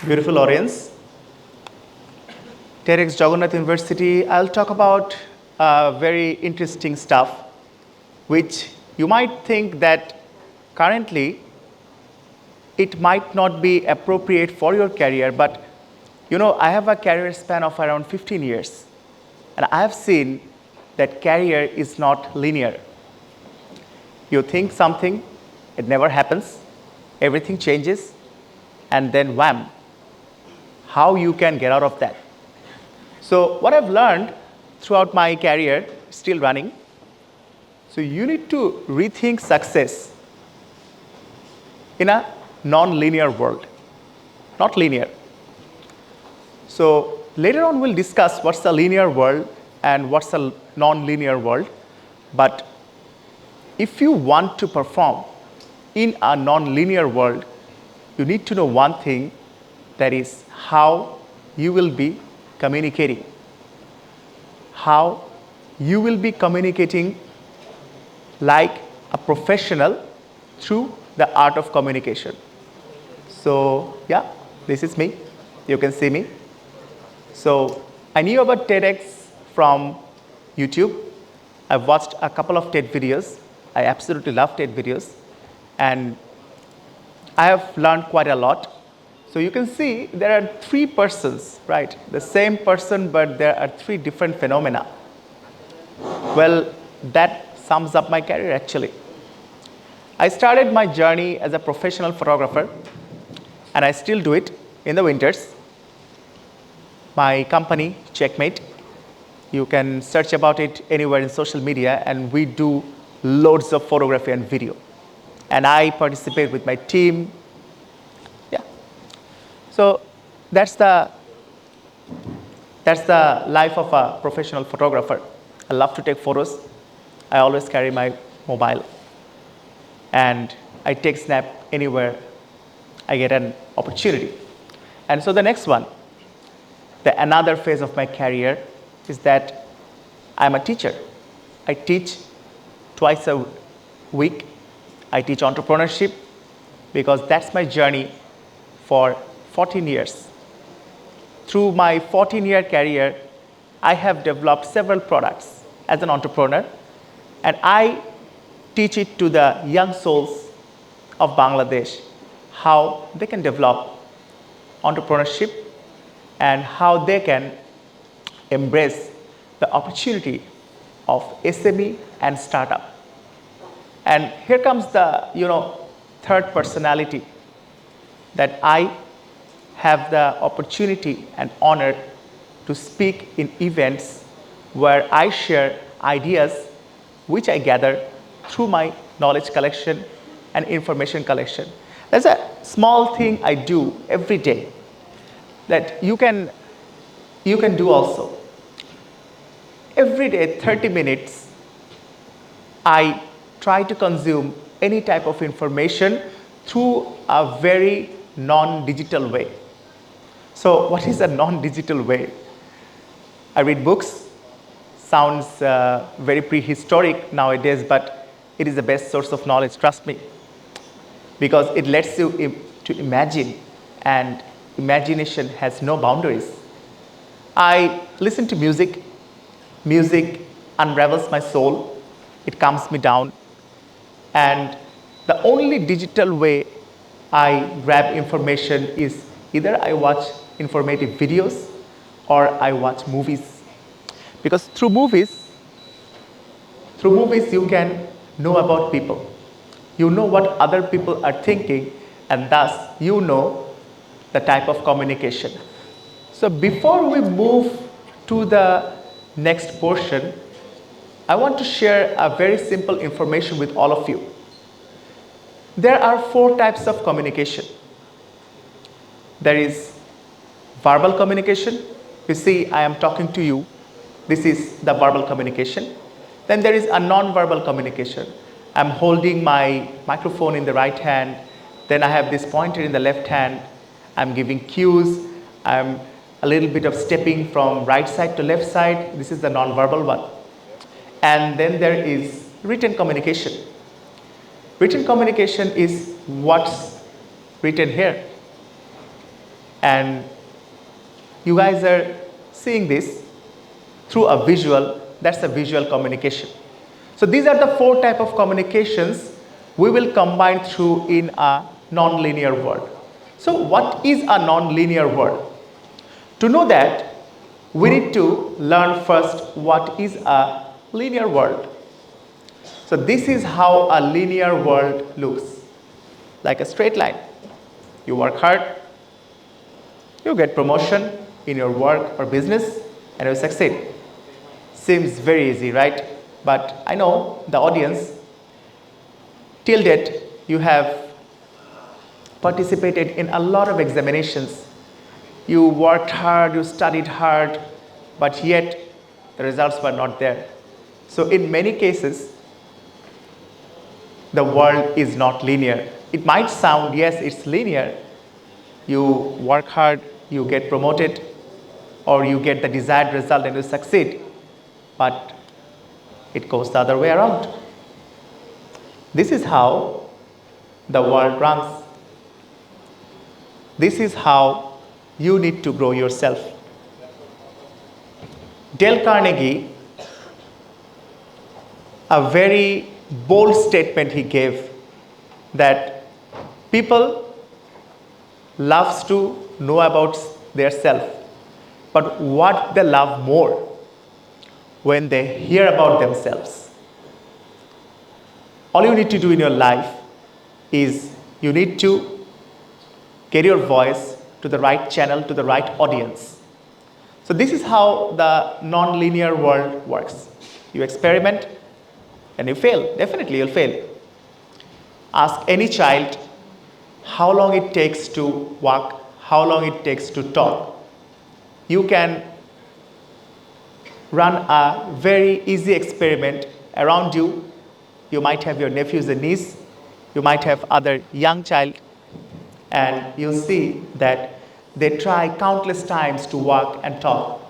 Beautiful audience. TEDxJagannath University, I'll talk about very interesting stuff, which you might think that currently it might not be appropriate for your career, but I have a career span of around 15 years, and I have seen that career is not linear. You think something, it never happens, everything changes, and then wham, how you can get out of that. So what I've learned throughout my career, still running, so you need to rethink success in a non-linear world, not linear. So later on we'll discuss what's a linear world and what's a non-linear world. But if you want to perform in a non-linear world, you need to know one thing, that is how you will be communicating. How you will be communicating like a professional through the art of communication. So yeah, this is me. You can see me. So I knew about TEDx from YouTube. I've watched a couple of TED videos. I absolutely love TED videos. And I have learned quite a lot. So you can see there are three persons, right? The same person, but there are three different phenomena. Well, that sums up my career actually. I started my journey as a professional photographer, and I still do it in the winters. My company, Checkmate, you can search about it anywhere in social media, and we do loads of photography and video. And I participate with my team. Yeah. So that's the life of a professional photographer. I love to take photos. I always carry my mobile. And I take snap anywhere I get an opportunity. And so the next one, another phase of my career is that I'm a teacher. I teach twice a week. I teach entrepreneurship because that's my journey for 14 years. Through my 14-year career, I have developed several products as an entrepreneur, and I teach it to the young souls of Bangladesh how they can develop entrepreneurship and how they can embrace the opportunity of SME and startup. And here comes the third personality, that I have the opportunity and honor to speak in events where I share ideas which I gather through my knowledge collection and information collection. There's a small thing I do every day that you can do also. Every day, 30 minutes, I try to consume any type of information through a very non-digital way. So what is a non-digital way? I read books. Sounds very prehistoric nowadays, but it is the best source of knowledge, trust me, because it lets you to imagine, and imagination has no boundaries. I listen to music. Music unravels my soul. It calms me down. And the only digital way I grab information is either I watch informative videos or I watch movies. Because through movies you can know about people. You know what other people are thinking, and thus you know the type of communication. So before we move to the next portion, I want to share a very simple information with all of you. There are 4 types of communication. There is verbal communication. You see, I am talking to you. This is the verbal communication. Then there is a non-verbal communication. I'm holding my microphone in the right hand. Then I have this pointer in the left hand. I'm giving cues. I'm a little bit of stepping from right side to left side. This is the non-verbal one. And then there is written communication. Written communication is what's written here. And you guys are seeing this through a visual. That's a visual communication. So these are the 4 types of communications we will combine through in a non-linear world. So what is a non-linear world? To know that, we need to learn first what is a linear world. So this is how a linear world looks, like a straight line. You work hard, you get promotion in your work or business, and you succeed. Seems very easy, right? But I know the audience, till date, you have participated in a lot of examinations. You worked hard, you studied hard, but yet the results were not there. So in many cases, the world is not linear. It might sound, yes, it's linear. You work hard, you get promoted, or you get the desired result and you succeed. But it goes the other way around. This is how the world runs. This is how you need to grow yourself. Dale Carnegie, a very bold statement he gave, that people loves to know about their self, but what they love more when they hear about themselves. All you need to do in your life is you need to get your voice to the right channel, to the right audience. So this is how the non-linear world works. You experiment and you fail. Definitely you'll fail. Ask any child how long it takes to walk, how long it takes to talk. You can run a very easy experiment around you. You might have your nephews and niece, you might have other young child, and you'll see that they try countless times to walk and talk,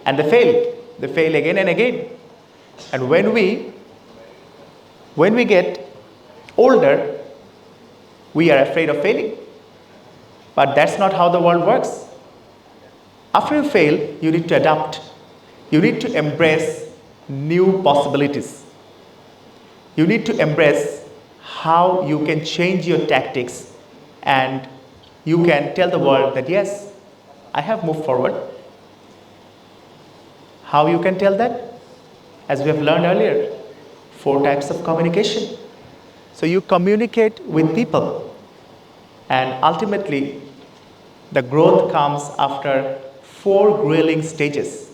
and they fail. They fail again and again. And when we get older, we are afraid of failing. But that's not how the world works. After you fail, you need to adapt. You need to embrace new possibilities. You need to embrace how you can change your tactics, and you can tell the world that yes, I have moved forward. How you can tell that? As we have learned earlier, 4 types of communication. So you communicate with people, and ultimately the growth comes after 4 grilling stages.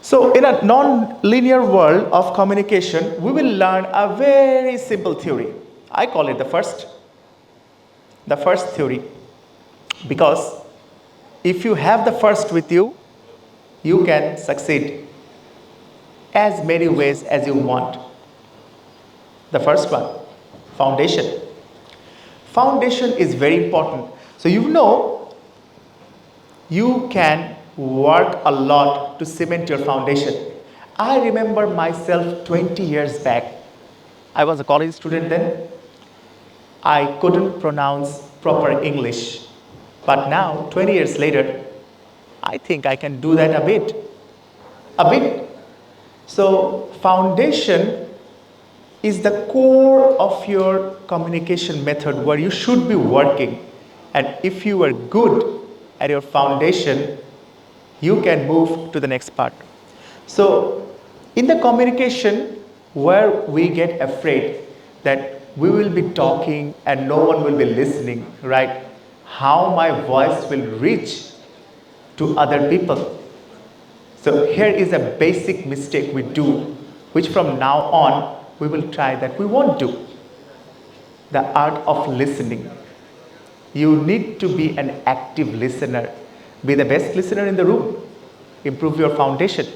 So in a non-linear world of communication, we will learn a very simple theory. I call it the first theory, because if you have the first with you, you can succeed as many ways as you want. The first one, foundation. Foundation is very important. So you can work a lot to cement your foundation. I remember myself 20 years back. I was a college student then. I couldn't pronounce proper English. But now, 20 years later, I think I can do that a bit. A bit. So, foundation is the core of your communication method where you should be working. And if you are good at your foundation, you can move to the next part. So, in the communication where we get afraid that we will be talking and no one will be listening, right? How my voice will reach to other people. So here is a basic mistake we do, which from now on we will try that we won't do. The art of listening. You need to be an active listener. Be the best listener in the room. Improve your foundation.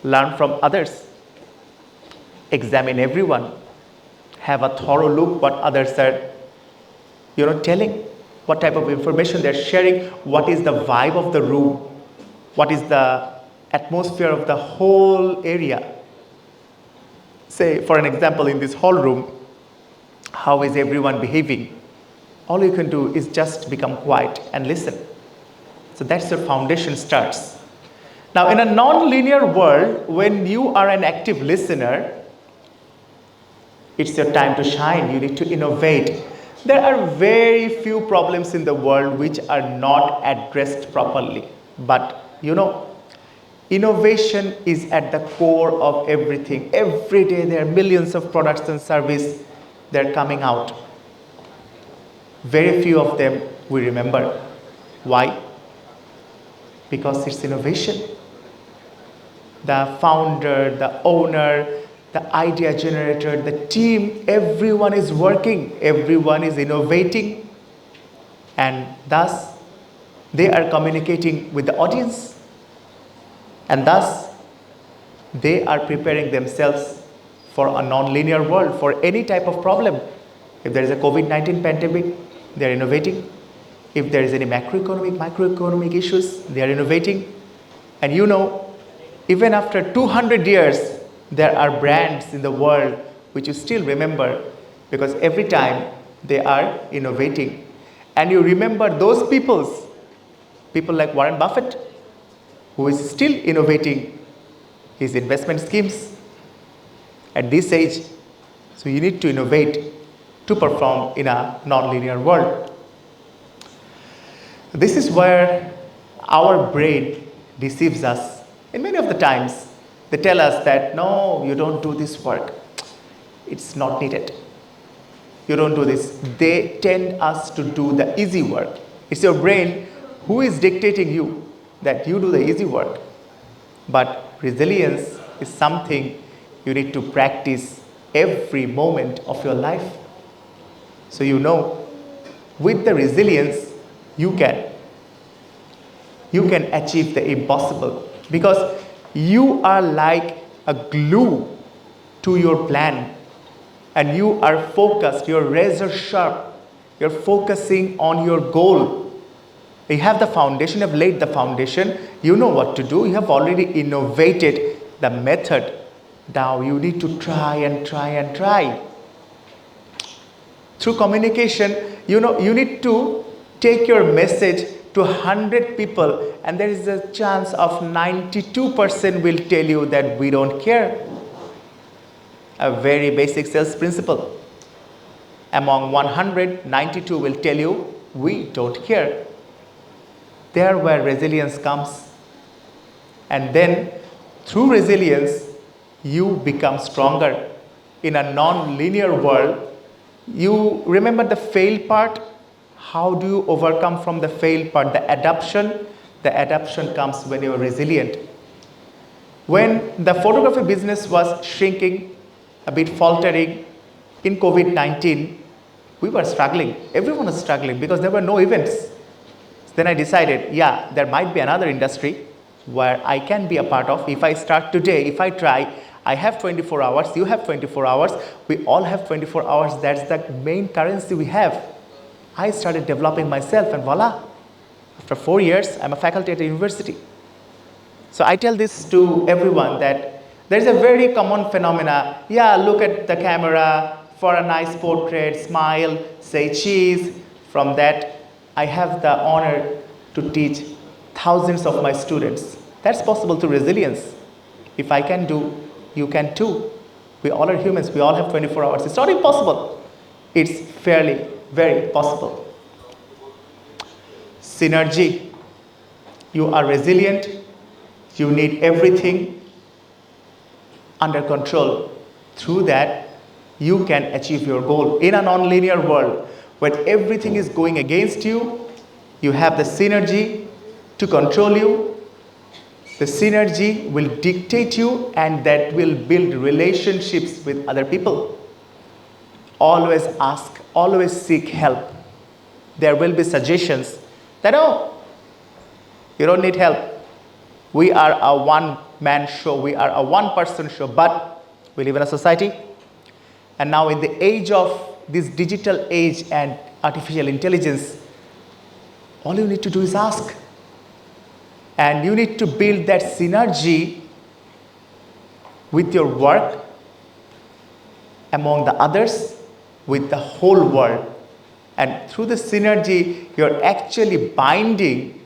Learn from others. Examine everyone. Have a thorough look what others are, telling, what type of information they're sharing, what is the vibe of the room, what is the atmosphere of the whole area. Say, for an example, in this hall room, how is everyone behaving? all you can do is just become quiet and listen. So that's your foundation starts. Now, in a non-linear world, when you are an active listener, it's your time to shine. You need to innovate. There are very few problems in the world which are not addressed properly. But innovation is at the core of everything. Every day there are millions of products and services that are coming out. Very few of them we remember. Why? Because it's innovation. The founder, the owner, the idea generator, the team, everyone is working, everyone is innovating, and thus they are communicating with the audience, and thus they are preparing themselves for a non-linear world, for any type of problem. If there is a COVID-19 pandemic, they are innovating. If there is any macroeconomic, microeconomic issues, they are innovating. And even after 200 years, there are brands in the world which you still remember because every time they are innovating. And you remember those people like Warren Buffett, who is still innovating his investment schemes at this age. So you need to innovate to perform in a non-linear world. This is where our brain deceives us. And many of the times, they tell us that, no, you don't do this work. It's not needed. You don't do this. They tend us to do the easy work. It's your brain who is dictating you that you do the easy work. But resilience is something you need to practice every moment of your life. So with the resilience, you can achieve the impossible. Because you are like a glue to your plan, and you are focused, you're razor sharp, you're focusing on your goal. You have the foundation, you have laid the foundation, you know what to do, you have already innovated the method. Now you need to try and try and try. Through communication, you need to take your message to 100 people, and there is a chance of 92% will tell you that we don't care. A very basic sales principle. Among 100, 92 will tell you we don't care. There where resilience comes. And then through resilience, you become stronger. In a non-linear world, you remember the fail part. How do you overcome from the fail part? The adaptation comes when you are resilient. When the photography business was shrinking, a bit faltering in COVID-19, we were struggling. Everyone was struggling because there were no events. Then I decided, there might be another industry where I can be a part of. If I start today, if I try, I have 24 hours, you have 24 hours, we all have 24 hours. That's the main currency we have. I started developing myself, and voila, after 4 years, I'm a faculty at a university. So I tell this to everyone that there's a very common phenomena. Look at the camera for a nice portrait, smile, say cheese. From that, I have the honor to teach thousands of my students. That's possible through resilience. If I can do, you can too. We all are humans. We all have 24 hours. It's not impossible. It's fairly very possible. Synergy. You are resilient. You need everything under control. Through that, you can achieve your goal. In a non-linear world, when everything is going against you, you have the synergy to control you. The synergy will dictate you, and that will build relationships with other people. Always ask, always seek help. There will be suggestions that, you don't need help. We are a one-man show. We are a one-person show, but we live in a society. And now in the age of this digital age and artificial intelligence, all you need to do is ask. And you need to build that synergy with your work, among the others, with the whole world. And through the synergy, you're actually binding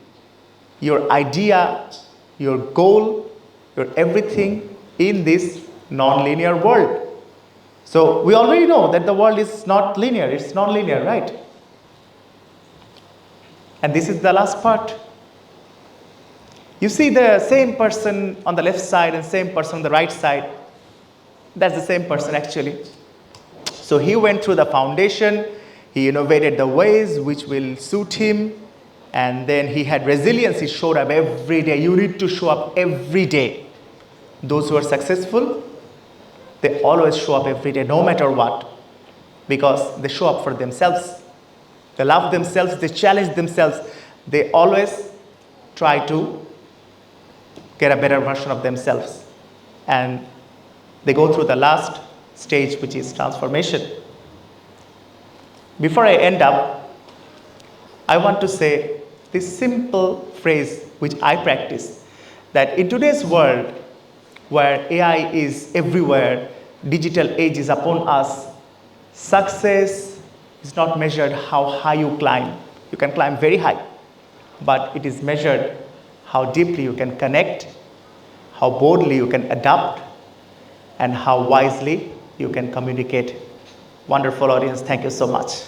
your idea, your goal, your everything in this non-linear world. So we already know that the world is not linear, it's non-linear, right? And this is the last part. You see the same person on the left side and same person on the right side. That's the same person actually. So he went through the foundation, he innovated the ways which will suit him, and then he had resilience, he showed up every day. You need to show up every day. Those who are successful, they always show up every day, no matter what, because they show up for themselves. They love themselves, they challenge themselves, they always try to get a better version of themselves. And they go through the last stage, which is transformation. Before I end up, I want to say this simple phrase which I practice, that in today's world where AI is everywhere, digital age is upon us, success is not measured how high you climb. You can climb very high, but it is measured how deeply you can connect, how boldly you can adapt, and how wisely you can communicate. Wonderful audience, thank you so much.